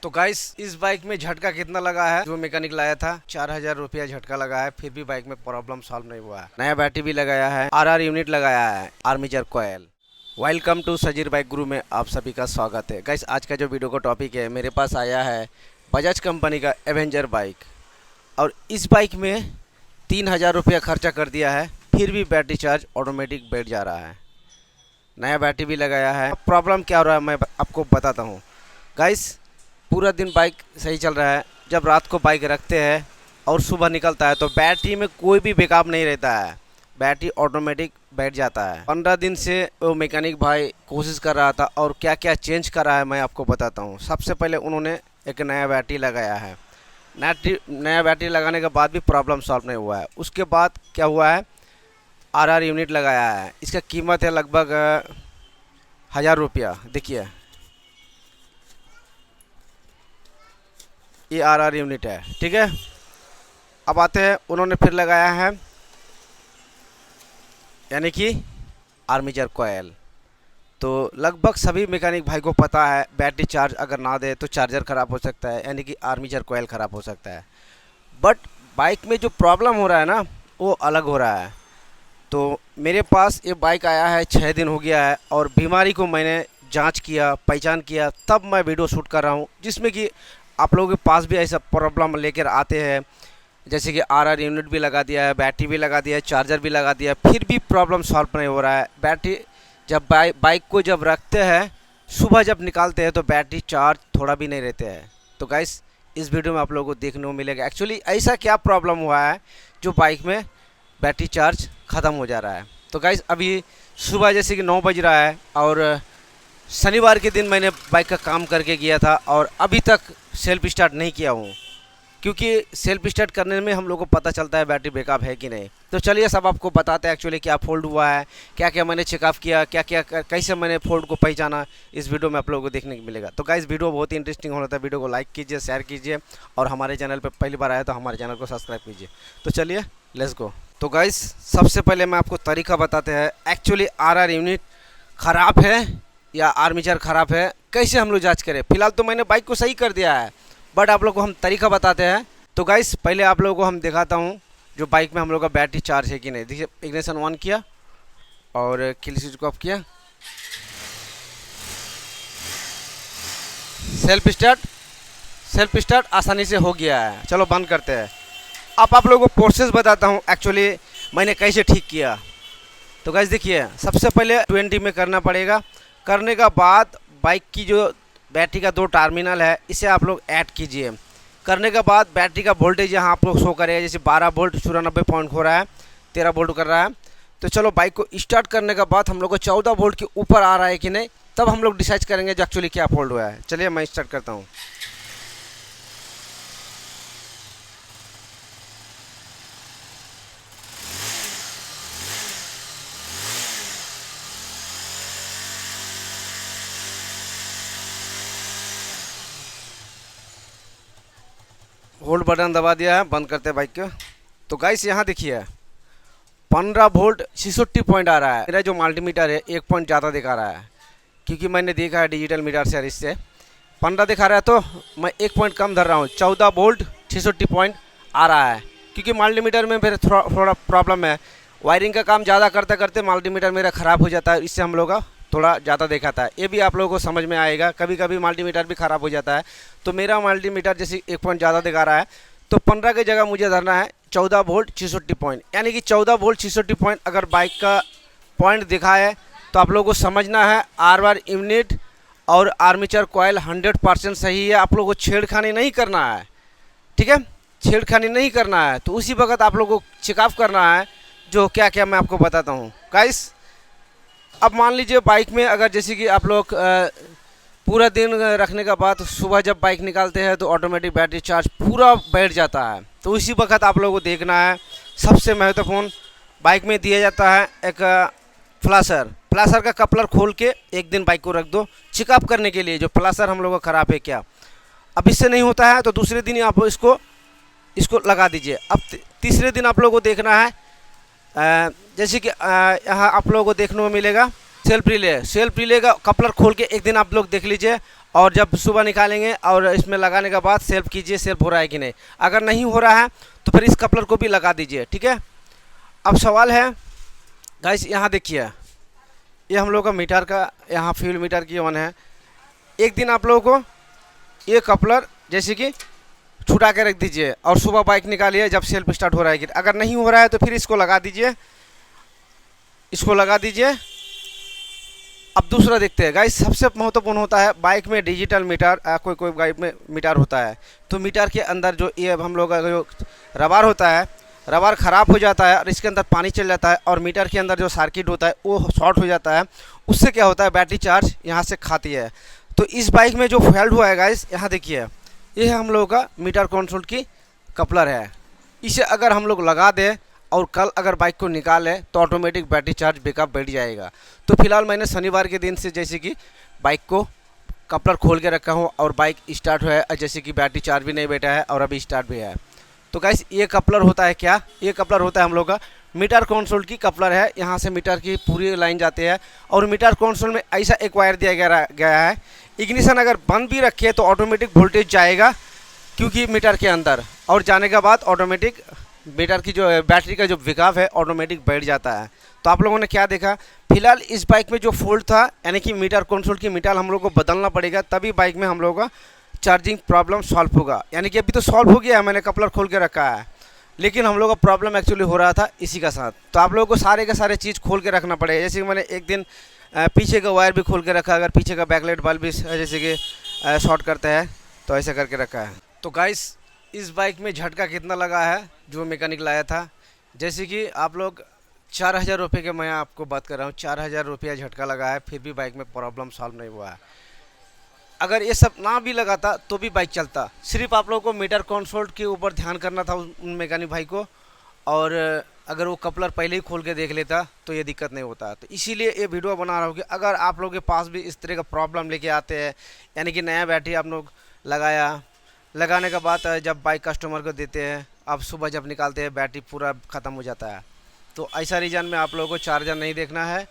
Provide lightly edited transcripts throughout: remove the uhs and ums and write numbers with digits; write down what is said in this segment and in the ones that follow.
तो गाइस इस बाइक में झटका कितना लगा है, जो मैकेनिक लाया था 4,000 रुपया झटका लगा है, फिर भी बाइक में प्रॉब्लम सॉल्व नहीं हुआ है। नया बैटरी भी लगाया है, आरआर यूनिट लगाया है, armature coil. Welcome to Sajeer bike Guru में आप सभी का स्वागत है। गाइस आज का जो वीडियो का टॉपिक है, मेरे पास आया है बजाज कंपनी का एवेंजर बाइक, और इस बाइक में 3,000 रुपया खर्चा कर दिया है, फिर भी बैटरी चार्ज ऑटोमेटिक बैठ जा रहा है। नया बैटरी भी लगाया है। प्रॉब्लम क्या हो रहा है मैं आपको बताता हूँ। गाइस पूरा दिन बाइक सही चल रहा है, जब रात को बाइक रखते हैं और सुबह निकलता है तो बैटरी में कोई भी बैकअप नहीं रहता है, बैटरी ऑटोमेटिक बैठ जाता है। 15 दिन से वो मैकेनिक भाई कोशिश कर रहा था और क्या क्या चेंज कर रहा है मैं आपको बताता हूँ। सबसे पहले उन्होंने एक नया बैटरी लगाया है। नया बैटरी लगाने के बाद भी प्रॉब्लम सॉल्व नहीं हुआ है। उसके बाद क्या हुआ है, आरआर यूनिट लगाया है। इसका कीमत है लगभग 1,000 रुपया। देखिए ये आरआर यूनिट है, ठीक है। अब आते हैं, उन्होंने फिर लगाया है यानी कि आर्मेचर कॉइल। तो लगभग सभी मैकेनिक भाई को पता है बैटरी चार्ज अगर ना दे तो चार्जर ख़राब हो सकता है, यानी कि आर्मेचर कॉइल ख़राब हो सकता है। बट बाइक में जो प्रॉब्लम हो रहा है ना, वो अलग हो रहा है। तो मेरे पास ये बाइक आया है 6 दिन हो गया है, और बीमारी को मैंने जांच किया, पहचान किया, तब मैं वीडियो शूट कर रहा हूँ, जिसमें कि आप लोगों के पास भी ऐसा प्रॉब्लम लेकर आते हैं। जैसे कि आरआर यूनिट भी लगा दिया है, बैटरी भी लगा दिया है, चार्जर भी लगा दिया है, फिर भी प्रॉब्लम सॉल्व नहीं हो रहा है। बैटरी जब बाइक को जब रखते हैं, सुबह जब निकालते हैं तो बैटरी चार्ज थोड़ा भी नहीं रहते हैं। तो गाइस इस वीडियो में आप लोगों को देखने को मिलेगा एक्चुअली ऐसा क्या प्रॉब्लम हुआ है जो बाइक में बैटरी चार्ज ख़त्म हो जा रहा है। तो गाइस अभी सुबह जैसे कि 9 बज रहा है, और शनिवार के दिन मैंने बाइक का काम करके गया था, और अभी तक सेल्फ स्टार्ट नहीं किया हूँ, क्योंकि सेल्फ स्टार्ट करने में हम लोग को पता चलता है बैटरी बैकअप है कि नहीं। तो चलिए सब आपको बताते हैं एक्चुअली क्या फ़ॉल्ट हुआ है, क्या क्या मैंने चेकअप किया, क्या क्या कैसे मैंने फ़ॉल्ट को पहचाना, इस वीडियो में आप लोगों को देखने को मिलेगा। तो गाइस वीडियो बहुत ही इंटरेस्टिंग होना था। वीडियो को लाइक कीजिए, शेयर कीजिए, और हमारे चैनल पर पहली बार आया तो हमारे चैनल को सब्सक्राइब कीजिए। तो चलिए लेट्स गो। तो गाइस सबसे पहले मैं आपको तरीका बताते हैं एक्चुअली आरआर यूनिट ख़राब है या आर्मेचर ख़राब है, कैसे हम लोग जांच करें। फिलहाल तो मैंने बाइक को सही कर दिया है, बट आप लोग को हम तरीका बताते हैं। तो गाइस पहले आप लोगों को हम दिखाता हूँ जो बाइक में हम लोग का बैटरी चार्ज है कि नहीं। देखिए इग्निशन ऑन किया और किल स्विच को ऑफ किया, सेल्फ स्टार्ट आसानी से हो गया है। चलो बंद करते हैं। अब आप लोगों को प्रोसेस बताता हूँ एक्चुअली मैंने कैसे ठीक किया। तो गाइस देखिए सबसे पहले 20 में करना पड़ेगा। करने का बाद बाइक की जो बैटरी का 2 टर्मिनल है इसे आप लोग ऐड कीजिए। करने के बाद बैटरी का वोल्टेज यहाँ आप लोग शो करेगा, जैसे 12 वोल्ट 94 पॉइंट हो रहा है, 13 वोल्ट कर रहा है। तो चलो बाइक को स्टार्ट करने के बाद हम लोग को 14 वोल्ट के ऊपर आ रहा है कि नहीं, तब हम लोग डिसाइड करेंगे जो एक्चुअली क्या फॉल्ट हुआ है। चलिए मैं स्टार्ट करता हूँ। होल्ड बटन दबा दिया है, बंद करते हैं बाइक को। तो गाइस यहाँ देखिए 15 वोल्ट 66 पॉइंट आ रहा है। मेरा जो मल्टीमीटर है 1 पॉइंट ज़्यादा दिखा रहा है, क्योंकि मैंने देखा है डिजिटल मीटर से, इससे 15 दिखा रहा है, तो मैं 1 पॉइंट कम धर रहा हूँ। 14 वोल्ट 66 पॉइंट आ रहा है, क्योंकि मल्टीमीटर में फिर थोड़ा प्रॉब्लम है। वायरिंग का काम ज़्यादा करते करते मल्टीमीटर मेरा ख़राब हो जाता है, इससे हम लोग का थोड़ा ज़्यादा दिखाता है। ये भी आप लोगों को समझ में आएगा, कभी कभी मल्टीमीटर भी ख़राब हो जाता है। तो मेरा मल्टीमीटर जैसे 1 पॉइंट ज़्यादा दिखा रहा है, तो 15 की जगह मुझे धरना है 14 वोल्ट 66 पॉइंट, यानी कि 14 वोल्ट 66 पॉइंट अगर बाइक का पॉइंट दिखा है तो आप लोगों को समझना है आरआर यूनिट और आर्मेचर कॉइल 100% सही है। आप लोगों को छेड़खानी नहीं करना है, ठीक है, छेड़खानी नहीं करना है। तो उसी वक्त आप लोगों को चेकअप करना है, जो क्या क्या मैं आपको बताता हूँ। गाइस अब मान लीजिए बाइक में अगर जैसे कि आप लोग पूरा दिन रखने के बाद सुबह जब बाइक निकालते हैं तो ऑटोमेटिक बैटरी चार्ज पूरा बैठ जाता है। तो उसी वक्त आप लोगों को देखना है, सबसे महत्वपूर्ण बाइक में दिया जाता है एक फ्लाशर का कपलर खोल के एक दिन बाइक को रख दो चेकअप करने के लिए, जो फ्लाशर हम लोगों का ख़राब है क्या। अब इससे नहीं होता है तो दूसरे दिन आप इसको लगा दीजिए। अब तीसरे दिन आप लोगों को देखना है, जैसे कि यहाँ आप लोगों को देखने को मिलेगा सेल्फ रिले का कपलर खोल के एक दिन आप लोग देख लीजिए, और जब सुबह निकालेंगे और इसमें लगाने के बाद सेल्फ कीजिए सेल्फ हो रहा है कि नहीं। अगर नहीं हो रहा है तो फिर इस कपलर को भी लगा दीजिए, ठीक है। अब सवाल है गाइस, यहाँ देखिए, ये हम लोग का मीटर का यहाँ फ्यूल मीटर की ऑन है। एक दिन आप लोगों को ये कपलर जैसे कि छुटा के रख दीजिए और सुबह बाइक निकालिए जब सेल्फ स्टार्ट हो रहा है कि अगर नहीं हो रहा है तो फिर इसको लगा दीजिए, इसको लगा दीजिए। अब दूसरा देखते हैं गाइस, सबसे महत्वपूर्ण होता है बाइक में डिजिटल मीटर। कोई कोई बाइक में मीटर होता है तो मीटर के अंदर जो ये हम लोग का जो रबर होता है, रबर ख़राब हो जाता है और इसके अंदर पानी चल जाता है और मीटर के अंदर जो सर्किट होता है वो शॉर्ट हो जाता है। उससे क्या होता है, बैटरी चार्ज यहाँ से खाती है। तो इस बाइक में जो फेल्ड हुआ है गाइस, यहाँ देखिए, ये है हम लोगों का मीटर कंट्रोल की कपलर है। इसे अगर हम लोग लगा दें और कल अगर बाइक को निकालें तो ऑटोमेटिक बैटरी चार्ज बैकअप बैठ जाएगा। तो फिलहाल मैंने शनिवार के दिन से जैसे कि बाइक को कपलर खोल के रखा हूँ और बाइक स्टार्ट हुआ है, जैसे कि बैटरी चार्ज भी नहीं बैठा है और अभी स्टार्ट भी है। तो गाइस ये कपलर होता है क्या, ये कपलर होता है हम लोग का मीटर कंसोल की कपलर है। यहाँ से मीटर की पूरी लाइन जाती है और मीटर कंसोल में ऐसा एक वायर दिया गया है, इग्निशन अगर बंद भी रखे तो ऑटोमेटिक वोल्टेज जाएगा क्योंकि मीटर के अंदर, और जाने के बाद ऑटोमेटिक मीटर की जो बैटरी का जो विकास है ऑटोमेटिक बैठ जाता है। तो आप लोगों ने क्या देखा, फिलहाल इस बाइक में जो फॉल्ट था यानी कि मीटर कंसोल की मीटर हम लोग को बदलना पड़ेगा, तभी बाइक में हम लोग का चार्जिंग प्रॉब्लम सॉल्व होगा। यानी कि अभी तो सॉल्व हो गया है, मैंने कपलर खोल के रखा है, लेकिन हम लोग का प्रॉब्लम एक्चुअली हो रहा था इसी का साथ। तो आप लोगों को सारे के सारे चीज़ खोल के रखना पड़ेगा। जैसे कि मैंने एक दिन पीछे का वायर भी खोल के रखा, अगर पीछे का बैकलाइट बल्ब भी जैसे कि शॉर्ट करता है तो ऐसे करके रखा है। तो गाइस इस बाइक में झटका कितना लगा है जो मैकेनिक लाया था, जैसे कि आप लोग 4000 रुपये के, मैं आपको बात कर रहा हूँ, 4000 रुपया झटका लगा है, फिर भी बाइक में प्रॉब्लम सॉल्व नहीं हुआ है। अगर ये सब ना भी लगाता तो भी बाइक चलता। सिर्फ आप लोगों को मीटर कंसोल के ऊपर ध्यान करना था उन मैकेनिक भाई को, और अगर वो कपलर पहले ही खोल के देख लेता तो ये दिक्कत नहीं होता। तो इसीलिए ये वीडियो बना रहा हूँ कि अगर आप लोगों के पास भी इस तरह का प्रॉब्लम लेके आते हैं, यानी कि नया बैटरी आप लोग लगाया, लगाने के बाद जब बाइक कस्टमर को देते हैं, अब सुबह जब निकालते हैं बैटरी पूरा ख़त्म हो जाता है। तो ऐसा रीज़न में आप लोगों को चार्जर नहीं देखना है,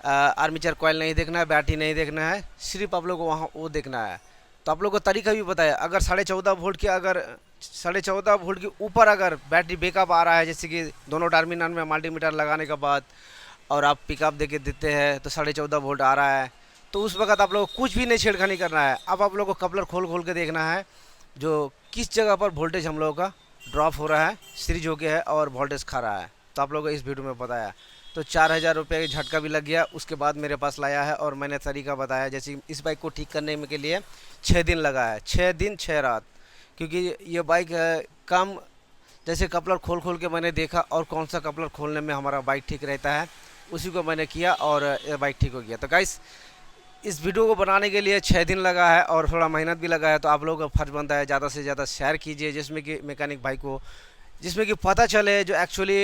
आर्मीचर कॉइल नहीं देखना है, बैटरी नहीं देखना है, सिर्फ आप लोग को वहाँ वो देखना है। तो आप लोग को तरीका भी बताया, अगर 14.5 वोल्ट के, अगर 14.5 वोल्ट के ऊपर अगर बैटरी बैकअप आ रहा है, जैसे कि दोनों टर्मिनल में मल्टीमीटर लगाने के बाद और आप पिकअप दे के देते हैं तो 14.5 वोल्ट आ रहा है, तो उस वक्त आप लोग को कुछ भी नहीं छेड़खानी करना है। अब आप लोग को कपलर खोल खोल के देखना है जो किस जगह पर वोल्टेज हम लोगों का ड्रॉप हो रहा है, सीरीज हो गया है और वोल्टेज खा रहा है। तो आप लोगों को इस वीडियो में बताया। तो 4000 रुपये का झटका भी लग गया, उसके बाद मेरे पास लाया है और मैंने तरीका बताया। जैसे इस बाइक को ठीक करने में के लिए 6 दिन लगा है, 6 दिन 6 रात, क्योंकि ये बाइक कम, जैसे कपलर खोल खोल के मैंने देखा और कौन सा कपलर खोलने में हमारा बाइक ठीक रहता है, उसी को मैंने किया और ये बाइक ठीक हो गया। तो गाइस इस वीडियो को बनाने के लिए 6 दिन लगा है और थोड़ा मेहनत भी लगा है। तो आप लोगों का फर्ज बनता है ज़्यादा से ज़्यादा शेयर कीजिए, जिसमें कि मैकेनिक भाई को, जिसमें कि पता चले जो एक्चुअली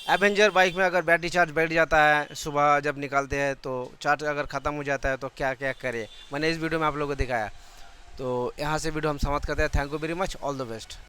एवेंजर बाइक में अगर बैटरी चार्ज बैठ जाता है, सुबह जब निकालते हैं तो चार्ज अगर ख़त्म हो जाता है तो क्या क्या करे, मैंने इस वीडियो में आप लोगों को दिखाया। तो यहाँ से वीडियो हम समाप्त करते हैं। Thank you very much, all the best.